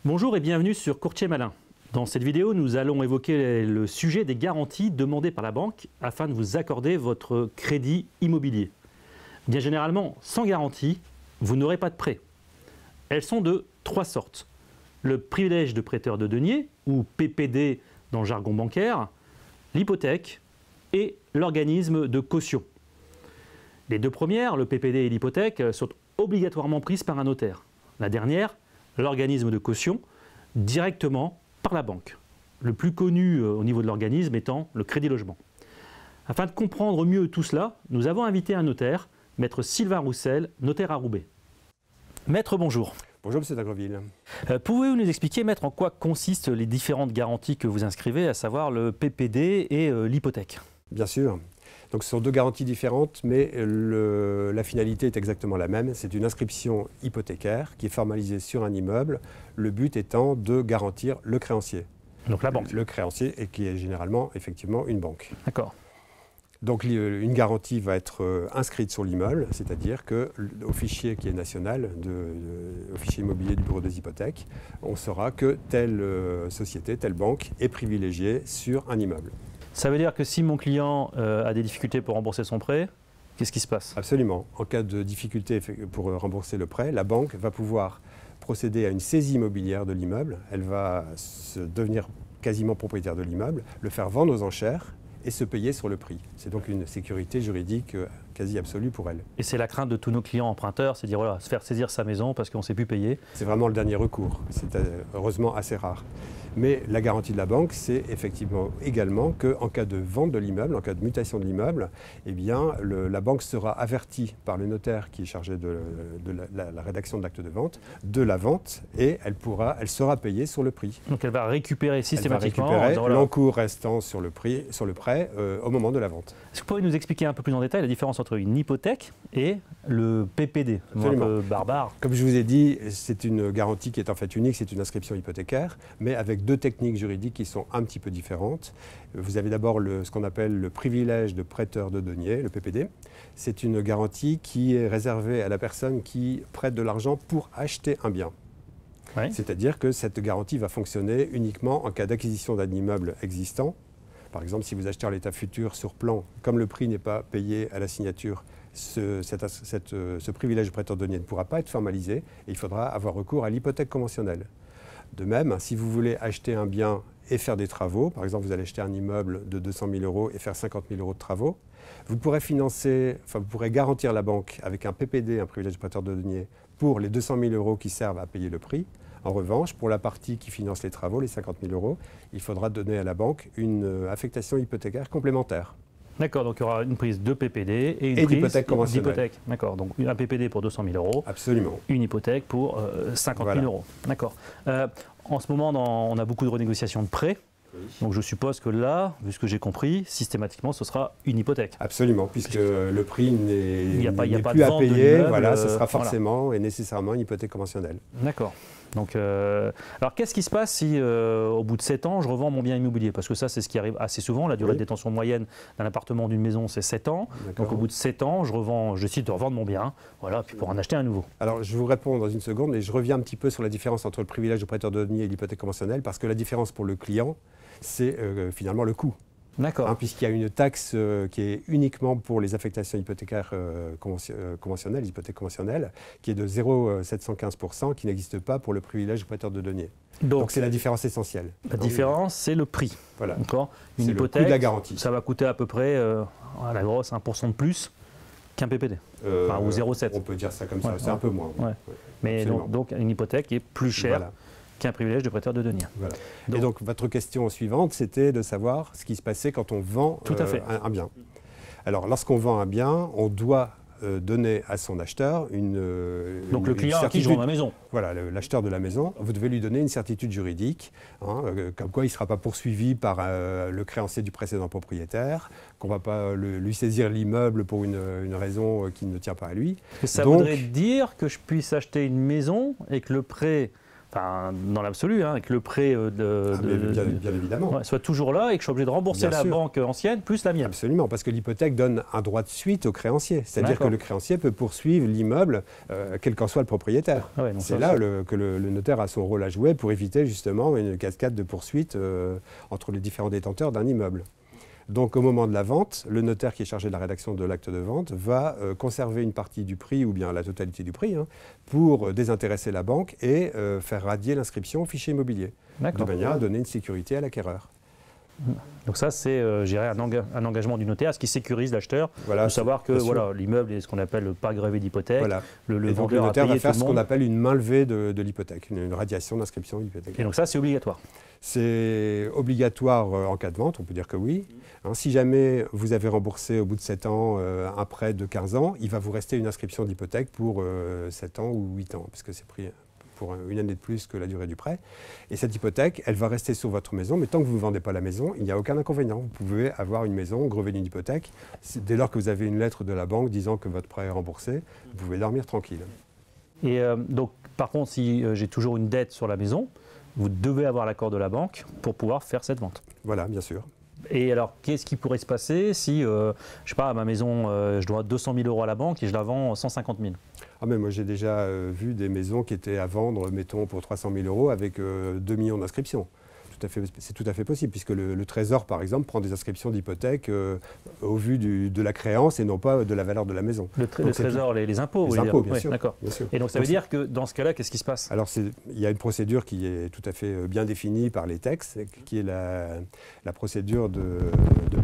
Bonjour et bienvenue sur Courtier Malin. Dans cette vidéo, nous allons évoquer le sujet des garanties demandées par la banque afin de vous accorder votre crédit immobilier. Bien généralement, sans garantie, vous n'aurez pas de prêt. Elles sont de trois sortes. Le privilège de prêteur de deniers, ou PPD dans le jargon bancaire, l'hypothèque et l'organisme de caution. Les deux premières, le PPD et l'hypothèque, sont obligatoirement prises par un notaire. La dernière, l'organisme de caution, directement par la banque. Le plus connu au niveau de l'organisme étant le Crédit Logement. Afin de comprendre mieux tout cela, nous avons invité un notaire, Maître Sylvain Roussel, notaire à Roubaix. Maître, bonjour. Bonjour M. Dagreville. Pouvez-vous nous expliquer, Maître, en quoi consistent les différentes garanties que vous inscrivez, à savoir le PPD et l'hypothèque? Bien sûr. Donc ce sont deux garanties différentes, mais la finalité est exactement la même. C'est une inscription hypothécaire qui est formalisée sur un immeuble, le but étant de garantir le créancier. Donc la banque. Le créancier, et qui est généralement, effectivement, une banque. D'accord. Donc une garantie va être inscrite sur l'immeuble, c'est-à-dire qu'au fichier qui est national, au fichier immobilier du bureau des hypothèques, on saura que telle société, telle banque est privilégiée sur un immeuble. Ça veut dire que si mon client a des difficultés pour rembourser son prêt, qu'est-ce qui se passe? Absolument. En cas de difficulté pour rembourser le prêt, la banque va pouvoir procéder à une saisie immobilière de l'immeuble. Elle va devenir quasiment propriétaire de l'immeuble, le faire vendre aux enchères et se payer sur le prix. C'est donc une sécurité juridique quasi absolue pour elle. Et c'est la crainte de tous nos clients emprunteurs, c'est de dire voilà, se faire saisir sa maison parce qu'on ne sait plus payer. C'est vraiment le dernier recours. C'est heureusement assez rare. Mais la garantie de la banque, c'est effectivement également qu'en cas de vente de l'immeuble, en cas de mutation de l'immeuble, eh bien, la banque sera avertie par le notaire qui est chargé de la rédaction de l'acte de vente, de la vente, et elle sera payée sur le prix. Donc elle va récupérer systématiquement l'encours restant sur le prêt au moment de la vente. Est-ce que vous pouvez nous expliquer un peu plus en détail la différence entre une hypothèque et le PPD? Absolument. Un peu barbare. Comme je vous ai dit, c'est une garantie qui est en fait unique, c'est une inscription hypothécaire, mais avec deux techniques juridiques qui sont un petit peu différentes. Vous avez d'abord ce qu'on appelle le privilège de prêteur de deniers, le PPD. C'est une garantie qui est réservée à la personne qui prête de l'argent pour acheter un bien. Ouais. C'est-à-dire que cette garantie va fonctionner uniquement en cas d'acquisition d'un immeuble existant. Par exemple, si vous achetez à l'état futur sur plan, comme le prix n'est pas payé à la signature, ce privilège de prêteur de deniers ne pourra pas être formalisé et il faudra avoir recours à l'hypothèque conventionnelle. De même, si vous voulez acheter un bien et faire des travaux, par exemple vous allez acheter un immeuble de 200 000 € et faire 50 000 € de travaux, vous pourrez garantir la banque avec un PPD, un privilège de prêteur de deniers, pour les 200 000 € qui servent à payer le prix. En revanche, pour la partie qui finance les travaux, les 50 000 €, il faudra donner à la banque une affectation hypothécaire complémentaire. D'accord, donc il y aura une prise de PPD et une prise d'hypothèque conventionnelle. D'accord, donc un PPD pour 200 000 €. Absolument. Une hypothèque pour 50 000 €. D'accord. En ce moment, on a beaucoup de renégociations de prêts. Oui. Donc je suppose que là, vu ce que j'ai compris, systématiquement, ce sera une hypothèque. Absolument, puisque le prix n'est pas plus à payer, voilà, ce sera forcément et nécessairement une hypothèque conventionnelle. D'accord. Donc, alors qu'est-ce qui se passe si au bout de 7 ans, je revends mon bien immobilier? Parce que ça, c'est ce qui arrive assez souvent. La durée de détention moyenne d'un appartement, d'une maison, c'est 7 ans. Donc au bout de 7 ans, je décide de revendre mon bien, voilà, puis pour en acheter un nouveau. Alors je vous réponds dans une seconde, mais je reviens un petit peu sur la différence entre le privilège de prêteur de deniers et l'hypothèque conventionnelle, parce que la différence pour le client, c'est finalement le coût. D'accord. Puisqu'il y a une taxe qui est uniquement pour les affectations hypothécaires conventionnelles, les hypothèques conventionnelles, qui est de 0,715%, qui n'existe pas pour le privilège de prêteur de deniers. Donc c'est la différence essentielle. La différence, c'est le prix. Voilà. Une hypothèque, le coût de la garantie. Ça va coûter à peu près, à la grosse, 1% de plus qu'un PPD. Ou 0,7. On peut dire ça comme ça, c'est un peu moins. Ouais. Ouais. Mais donc une hypothèque est plus chère. Voilà. Qu'un privilège de prêteur de deniers. Voilà. Et donc votre question suivante, c'était de savoir ce qui se passait quand on vend un bien. Alors lorsqu'on vend un bien, on doit donner à son acheteur donc le client à qui je vends ma maison. Voilà, l'acheteur de la maison, vous devez lui donner une certitude juridique, comme quoi il ne sera pas poursuivi par le créancier du précédent propriétaire, qu'on ne va pas lui saisir l'immeuble pour une raison qui ne tient pas à lui. Ça voudrait dire que je puisse acheter une maison et que le prêt enfin, dans l'absolu, hein, que le prêt bien évidemment. soit toujours là et que je suis obligé de rembourser la banque ancienne plus la mienne. Absolument, parce que l'hypothèque donne un droit de suite au créancier. C'est-à-dire que le créancier peut poursuivre l'immeuble, quel qu'en soit le propriétaire. C'est là que le notaire a son rôle à jouer pour éviter justement une cascade de poursuites entre les différents détenteurs d'un immeuble. Donc au moment de la vente, le notaire qui est chargé de la rédaction de l'acte de vente va conserver une partie du prix ou bien la totalité du prix pour désintéresser la banque et faire radier l'inscription au fichier immobilier, de manière à donner une sécurité à l'acquéreur. Donc ça, c'est un engagement du notaire, ce qui sécurise l'acheteur, de savoir que l'immeuble est ce qu'on appelle pas grévé d'hypothèque. Le vendeur notaire va faire ce qu'on appelle une main levée de l'hypothèque, une radiation d'inscription de l'hypothèque. Et donc ça, c'est obligatoire? C'est obligatoire en cas de vente, on peut dire que oui. Si jamais vous avez remboursé au bout de 7 ans un prêt de 15 ans, il va vous rester une inscription d'hypothèque pour 7 ans ou 8 ans, parce que c'est pris pour une année de plus que la durée du prêt. Et cette hypothèque, elle va rester sur votre maison, mais tant que vous ne vendez pas la maison, il n'y a aucun inconvénient. Vous pouvez avoir une maison grevée d'une hypothèque. Dès lors que vous avez une lettre de la banque disant que votre prêt est remboursé, vous pouvez dormir tranquille. Et donc, par contre, si j'ai toujours une dette sur la maison, vous devez avoir l'accord de la banque pour pouvoir faire cette vente. Voilà, bien sûr. Et alors, qu'est-ce qui pourrait se passer si, je sais pas, à ma maison, je dois 200 000 € à la banque et je la vends 150 000? Ah mais moi j'ai déjà vu des maisons qui étaient à vendre, mettons, pour 300 000 € avec 2 millions d'inscriptions. C'est tout à fait possible, puisque le Trésor, par exemple, prend des inscriptions d'hypothèque au vu de la créance et non pas de la valeur de la maison. Le Trésor, les impôts, les impôts, bien sûr. D'accord. Et donc ça veut dire que dans ce cas-là, qu'est-ce qui se passe? Alors il y a une procédure qui est tout à fait bien définie par les textes, qui est la procédure de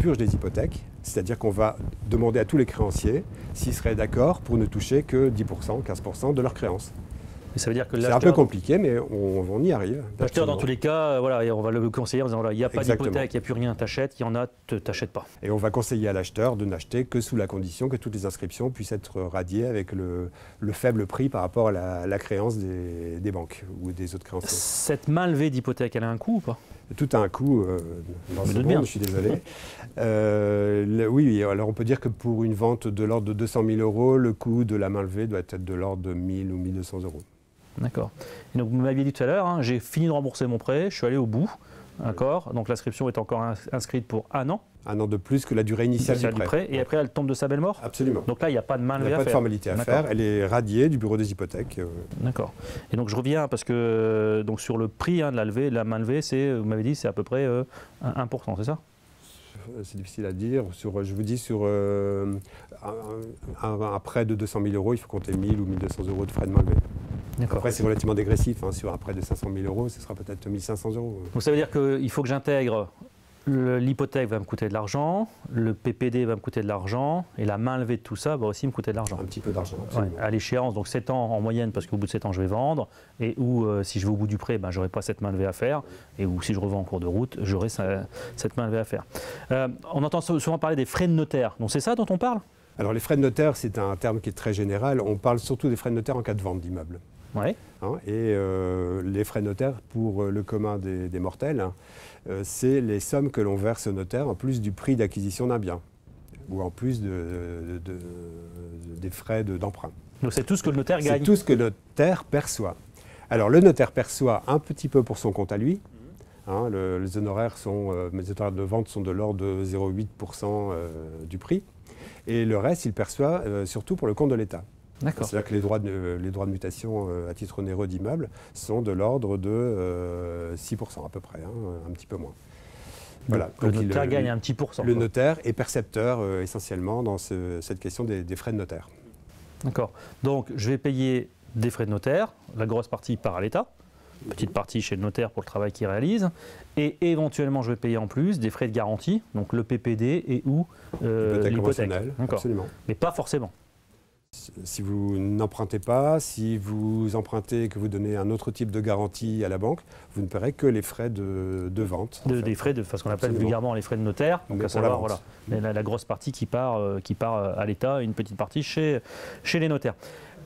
purge des hypothèques. C'est-à-dire qu'on va demander à tous les créanciers s'ils seraient d'accord pour ne toucher que 10%, 15% de leurs créances. Ça veut dire que c'est un peu compliqué, mais on y arrive. L'acheteur, dans tous les cas, on va le conseiller en disant il n'y a pas d'hypothèque, il n'y a plus rien, t'achètes, il y en a, t'achètes pas. Et on va conseiller à l'acheteur de n'acheter que sous la condition que toutes les inscriptions puissent être radiées avec le faible prix par rapport à la créance des banques ou des autres créanciers. Cette main levée d'hypothèque, elle a un coût ou pas? Tout a un coût dans ce monde, je suis désolé. Oui, alors on peut dire que pour une vente de l'ordre de 200 000 €, le coût de la main levée doit être de l'ordre de 1 000 ou 1 200 €. D'accord. Et donc vous m'aviez dit tout à l'heure, j'ai fini de rembourser mon prêt, je suis allé au bout, d'accord. Donc l'inscription est encore inscrite pour 1 an. 1 an de plus que la durée initiale du prêt. Et après elle tombe de sa belle mort? Absolument. Donc là il n'y a pas de main levée à faire. Il n'y a pas de formalité à faire, elle est radiée du bureau des hypothèques. D'accord. Et donc je reviens parce que donc sur le prix de la main levée, vous m'avez dit c'est à peu près 1%, c'est ça? C'est difficile à dire. Je vous dis, sur un prêt de 200 000 €, il faut compter 1 000 ou 1 200 € de frais de main levée. Après, c'est relativement dégressif. Sur un prêt de 500 000 €, ce sera peut-être 1 500 €. Donc ça veut dire qu'il faut que j'intègre l'hypothèque va me coûter de l'argent, le PPD va me coûter de l'argent, et la main levée de tout ça va aussi me coûter de l'argent. Un petit peu d'argent, à l'échéance, donc 7 ans en moyenne, parce qu'au bout de 7 ans, je vais vendre, et ou si je vais au bout du prêt, je n'aurai pas cette main levée à faire, et ou si je revends en cours de route, j'aurai cette main levée à faire. On entend souvent parler des frais de notaire, donc c'est ça dont on parle? Alors les frais de notaire, c'est un terme qui est très général. On parle surtout des frais de notaire en cas de vente d'immeuble. Ouais. Et les frais de notaire, pour le commun des mortels, c'est les sommes que l'on verse au notaire en plus du prix d'acquisition d'un bien ou en plus des frais d'emprunt. Donc c'est tout ce que le notaire gagne? C'est tout ce que le notaire perçoit. Alors le notaire perçoit un petit peu pour son compte à lui. Les honoraires de vente sont de l'ordre de 0,8% du prix. Et le reste, il perçoit surtout pour le compte de l'État. C'est-à-dire que les droits de mutation à titre onéreux d'immeuble sont de l'ordre de 6% à peu près, un petit peu moins. Voilà. Le notaire gagne un petit pourcent. Le notaire est percepteur essentiellement dans cette question des frais de notaire. D'accord. Donc je vais payer des frais de notaire, la grosse partie part à l'État, petite partie chez le notaire pour le travail qu'il réalise, et éventuellement je vais payer en plus des frais de garantie, donc le PPD et ou l'hypothèque. Absolument. Mais pas forcément. Si vous n'empruntez pas, si vous empruntez et que vous donnez un autre type de garantie à la banque, vous ne paierez que les frais de vente. Des frais de ce qu'on appelle vulgairement les frais de notaire, donc à savoir la grosse partie qui part à l'État et une petite partie chez les notaires.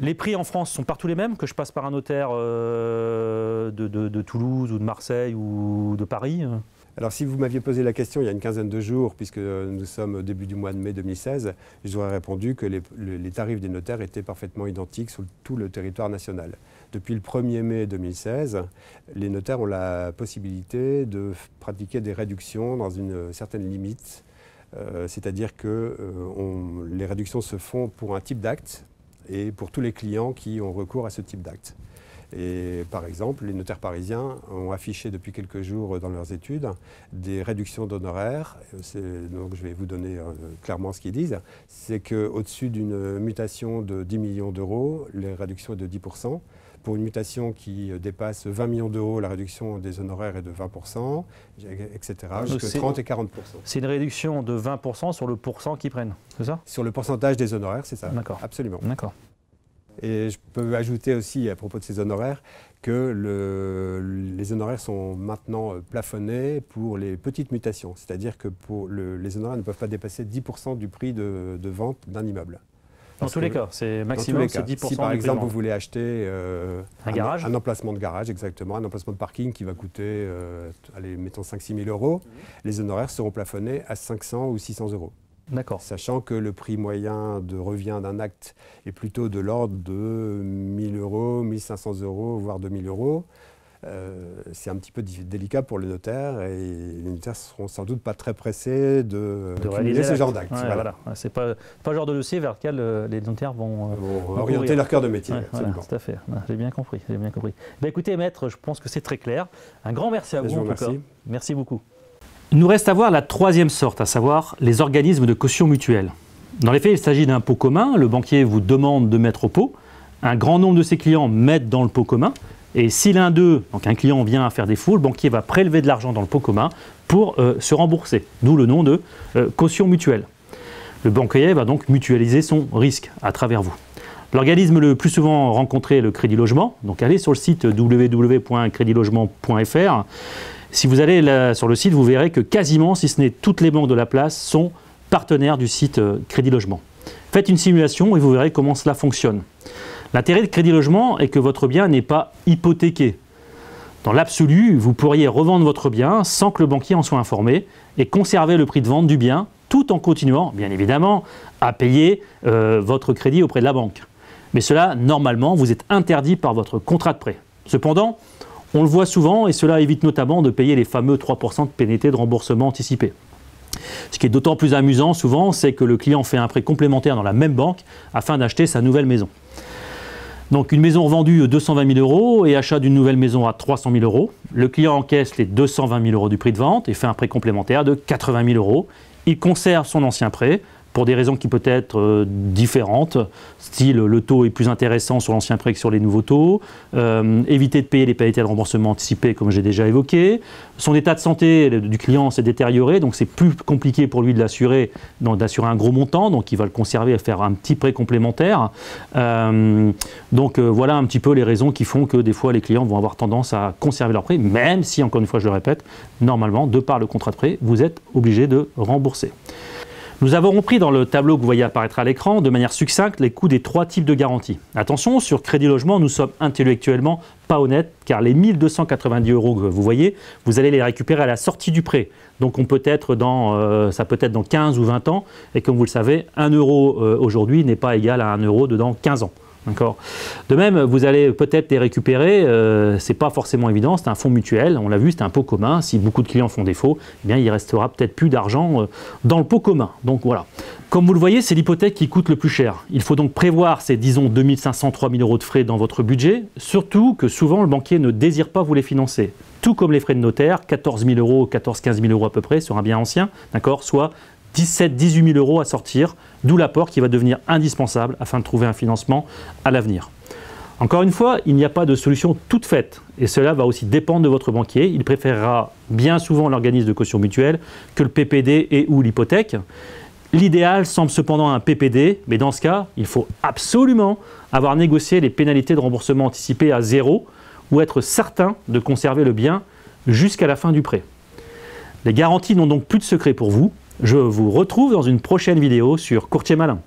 Les prix en France sont partout les mêmes, que je passe par un notaire de Toulouse ou de Marseille ou de Paris? Alors si vous m'aviez posé la question il y a une quinzaine de jours, puisque nous sommes au début du mois de mai 2016, je vous aurais répondu que les tarifs des notaires étaient parfaitement identiques sur tout le territoire national. Depuis le 1er mai 2016, les notaires ont la possibilité de pratiquer des réductions dans une certaine limite, c'est-à-dire que les réductions se font pour un type d'acte et pour tous les clients qui ont recours à ce type d'acte. Et par exemple, les notaires parisiens ont affiché depuis quelques jours dans leurs études des réductions d'honoraires. Donc je vais vous donner clairement ce qu'ils disent. C'est qu'au-dessus d'une mutation de 10 millions d'euros, la réduction est de 10%. Pour une mutation qui dépasse 20 millions d'euros, la réduction des honoraires est de 20%, etc. Jusqu'à 30 et 40%. C'est une réduction de 20% sur le pourcent qu'ils prennent, c'est ça? Sur le pourcentage des honoraires, c'est ça. D'accord. Absolument. D'accord. Et je peux ajouter aussi, à propos de ces honoraires, que les honoraires sont maintenant plafonnés pour les petites mutations. C'est-à-dire que les honoraires ne peuvent pas dépasser 10% du prix de vente d'un immeuble. Dans tous les cas, c'est maximum, c'est 10%. Si par exemple vous voulez acheter un emplacement de garage, exactement, un emplacement de parking qui va coûter, allez, mettons 5 000 à 6 000 euros, les honoraires seront plafonnés à 500 ou 600 euros. D'accord. Sachant que le prix moyen de revient d'un acte est plutôt de l'ordre de 1 000 euros, 1 500 euros, voire 2 000 euros. C'est un petit peu délicat pour le notaire et les notaires ne seront sans doute pas très pressés de réaliser ce genre d'acte. Ouais, voilà. C'est pas le genre de dossier vers lequel les notaires vont orienter leur cœur de métier. Ouais, voilà, tout à fait. J'ai bien compris. Ben, écoutez, maître, je pense que c'est très clair. Un grand merci à vous en tout cas. Merci beaucoup. Il nous reste à voir la troisième sorte, à savoir les organismes de caution mutuelle. Dans les faits, il s'agit d'un pot commun. Le banquier vous demande de mettre au pot. Un grand nombre de ses clients mettent dans le pot commun. Et si l'un d'eux, donc un client, vient à faire défaut, le banquier va prélever de l'argent dans le pot commun pour se rembourser. D'où le nom de caution mutuelle. Le banquier va donc mutualiser son risque à travers vous. L'organisme le plus souvent rencontré est le Crédit Logement. Donc allez sur le site www.credilogement.fr. Si vous allez sur le site, vous verrez que quasiment, si ce n'est toutes les banques de la place, sont partenaires du site Crédit Logement. Faites une simulation et vous verrez comment cela fonctionne. L'intérêt de Crédit Logement est que votre bien n'est pas hypothéqué. Dans l'absolu, vous pourriez revendre votre bien sans que le banquier en soit informé et conserver le prix de vente du bien tout en continuant, bien évidemment, à payer votre crédit auprès de la banque. Mais cela, normalement, vous est interdit par votre contrat de prêt. Cependant, on le voit souvent et cela évite notamment de payer les fameux 3% de pénalité de remboursement anticipé. Ce qui est d'autant plus amusant souvent, c'est que le client fait un prêt complémentaire dans la même banque afin d'acheter sa nouvelle maison. Donc une maison revendue 220 000 euros et achat d'une nouvelle maison à 300 000 euros. Le client encaisse les 220 000 euros du prix de vente et fait un prêt complémentaire de 80 000 euros. Il conserve son ancien prêt pour des raisons qui peuvent être différentes, style le taux est plus intéressant sur l'ancien prêt que sur les nouveaux taux, éviter de payer les pénalités de remboursement anticipé comme j'ai déjà évoqué, son état de santé du client s'est détérioré, donc c'est plus compliqué pour lui de l'assurer, d'assurer un gros montant, donc il va le conserver et faire un petit prêt complémentaire. Voilà un petit peu les raisons qui font que des fois les clients vont avoir tendance à conserver leur prêt, même si, encore une fois je le répète, normalement, de par le contrat de prêt, vous êtes obligé de rembourser. Nous avons repris dans le tableau que vous voyez apparaître à l'écran de manière succincte les coûts des 3 types de garanties. Attention, sur Crédit Logement, nous sommes intellectuellement pas honnêtes car les 1 290 euros que vous voyez, vous allez les récupérer à la sortie du prêt. Donc ça peut être dans 15 ou 20 ans et comme vous le savez, 1 euro aujourd'hui n'est pas égal à 1 euro dans 15 ans. De même, vous allez peut-être les récupérer, c'est pas forcément évident, c'est un fonds mutuel, on l'a vu, c'est un pot commun, si beaucoup de clients font défaut, eh bien, il restera peut-être plus d'argent dans le pot commun. Donc voilà. Comme vous le voyez, c'est l'hypothèque qui coûte le plus cher. Il faut donc prévoir ces, disons, 2 500, 3 000 euros de frais dans votre budget, surtout que souvent le banquier ne désire pas vous les financer. Tout comme les frais de notaire, 14 000 euros, 14-15 000 euros à peu près sur un bien ancien, soit 17-18 000 euros à sortir, d'où l'apport qui va devenir indispensable afin de trouver un financement à l'avenir. Encore une fois, il n'y a pas de solution toute faite et cela va aussi dépendre de votre banquier. Il préférera bien souvent l'organisme de caution mutuelle que le PPD et ou l'hypothèque. L'idéal semble cependant un PPD, mais dans ce cas, il faut absolument avoir négocié les pénalités de remboursement anticipé à 0 ou être certain de conserver le bien jusqu'à la fin du prêt. Les garanties n'ont donc plus de secret pour vous. Je vous retrouve dans une prochaine vidéo sur Courtier Malin.